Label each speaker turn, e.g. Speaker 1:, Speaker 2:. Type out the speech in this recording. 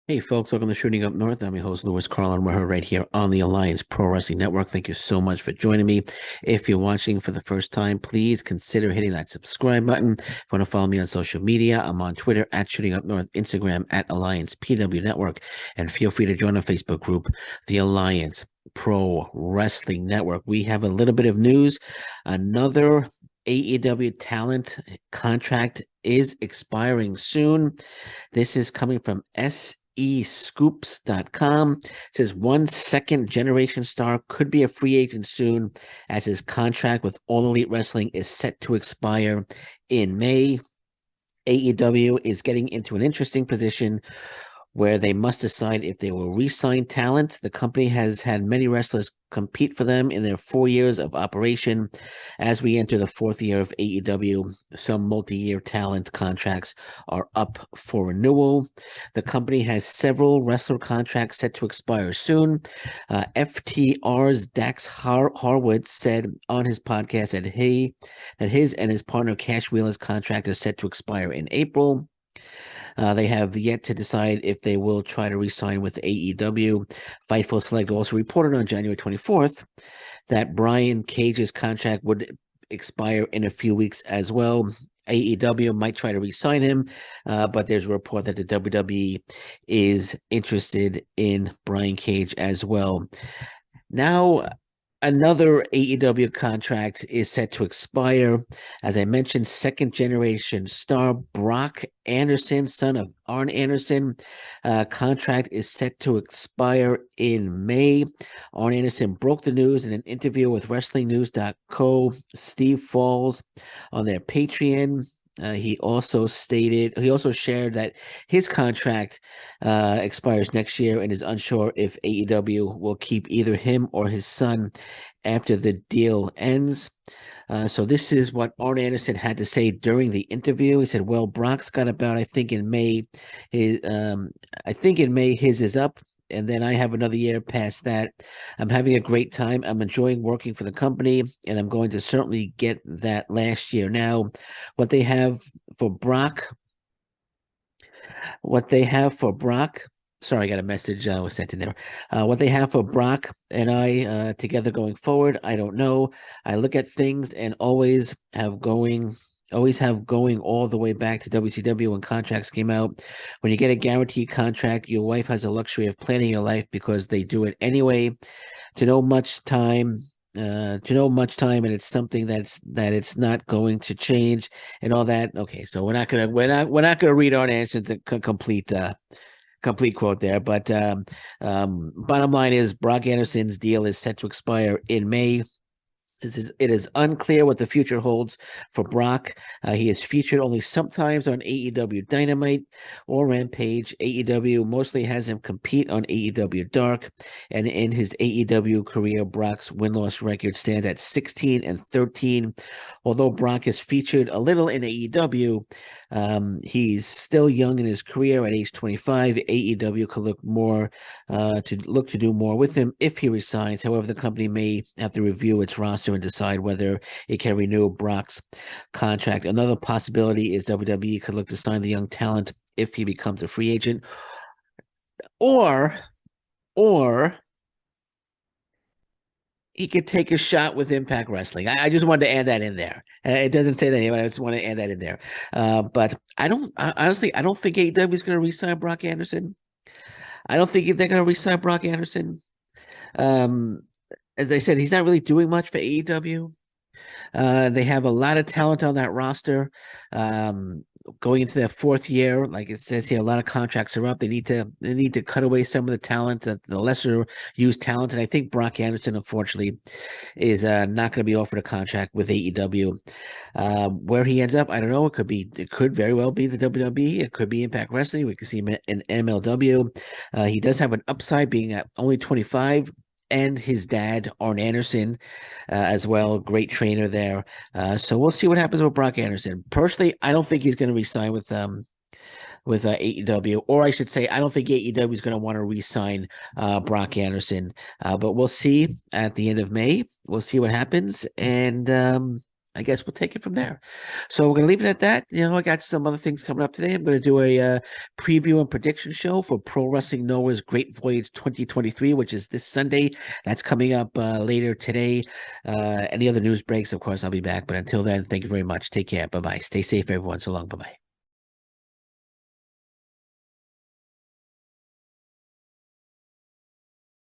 Speaker 1: Hey folks, welcome to Shooting Up North. I'm your host, Louis Carl, and we're here right here on the Alliance Pro Wrestling Network. Thank you so much for joining me. If you're watching for the first time, please consider hitting that subscribe button. If you want to follow me on social media, I'm on Twitter at Shooting Up North, Instagram at Alliance PW Network, and feel free to join our Facebook group, the Alliance Pro Wrestling Network. We have a little bit of news. Another AEW talent contract is expiring soon. This is coming from escoops.com. It says one second generation star could be a free agent soon as his contract with All Elite Wrestling is set to expire in May. AEW is getting into an interesting position where they must decide if they will re-sign talent. The company has had many wrestlers compete for them in their 4 years of operation. As we enter the fourth year of AEW, some multi-year talent contracts are up for renewal. The company has several wrestler contracts set to expire soon. FTR's Dax Harwood said on his podcast that his and his partner Cash Wheeler's contract is set to expire in April. They have yet to decide if they will try to re-sign with AEW. Fightful Select also reported on January 24th that Brian Cage's contract would expire in a few weeks as well. AEW might try to re-sign him, but there's a report that the WWE is interested in Brian Cage as well. Now, another AEW contract is set to expire. As I mentioned, second generation star Brock Anderson, son of Arn Anderson, contract is set to expire in May. Arn Anderson broke the news in an interview with WrestlingNews.co. Steve Falls on their Patreon. He also shared that his contract expires next year and is unsure if AEW will keep either him or his son after the deal ends. So this is what Arn Anderson had to say during the interview. He said, "Well, Brock's got about, I think in May, his is up." And then I have another year past that. I'm having a great time. I'm enjoying working for the company, and I'm going to certainly get that last year. Now, what they have for Brock, what they have for Brock, sorry, I got a message was sent in there. What they have for Brock and I together going forward, I don't know. I look at things and always have going all the way back to WCW when contracts came out. When you get a guaranteed contract, your wife has the luxury of planning your life because they do it anyway. To know much time. And it's something that it's not going to change and all that. Okay, so we're not gonna read Arn Anderson's complete quote there, but bottom line is Brock Anderson's deal is set to expire in May. Since it is unclear what the future holds for Brock, he is featured only sometimes on AEW Dynamite or Rampage. AEW mostly has him compete on AEW Dark, and in his AEW career, Brock's win-loss record stands at 16-13. Although Brock is featured a little in AEW, he's still young in his career at age 25. AEW could look to do more with him if he resigns. However, the company may have to review its roster and decide whether it can renew Brock's contract. Another possibility is WWE could look to sign the young talent if he becomes a free agent, or or he could take a shot with Impact Wrestling. I just wanted to add that in there. It doesn't say that anyway. I just want to add that in there. But honestly, I don't think AEW is going to re-sign Brock Anderson. I don't think they're going to re-sign Brock Anderson. Um, as I said, he's not really doing much for AEW. They have a lot of talent on that roster. Going into their fourth year, like it says here, a lot of contracts are up. They need to cut away some of the talent, the lesser used talent, and I think Brock Anderson, unfortunately, is not going to be offered a contract with AEW. Where he ends up, I don't know. It could very well be the WWE. It could be Impact Wrestling. We could see him in MLW. He does have an upside, being at only 25. And his dad, Arn Anderson, as well. Great trainer there. So we'll see what happens with Brock Anderson. Personally, I don't think he's going to resign with AEW, or I should say, I don't think AEW is going to want to re-sign Brock Anderson. But we'll see at the end of May. We'll see what happens, and I guess we'll take it from there. So we're gonna leave it at that. I got some other things coming up today. I'm gonna do a preview and prediction show for Pro Wrestling Noah's Great Voyage 2023, which is this Sunday. That's coming up later today. Any other news breaks, of course, I'll be back. But until then, thank you very much. Take care. Bye bye. Stay safe, everyone. So long. Bye bye.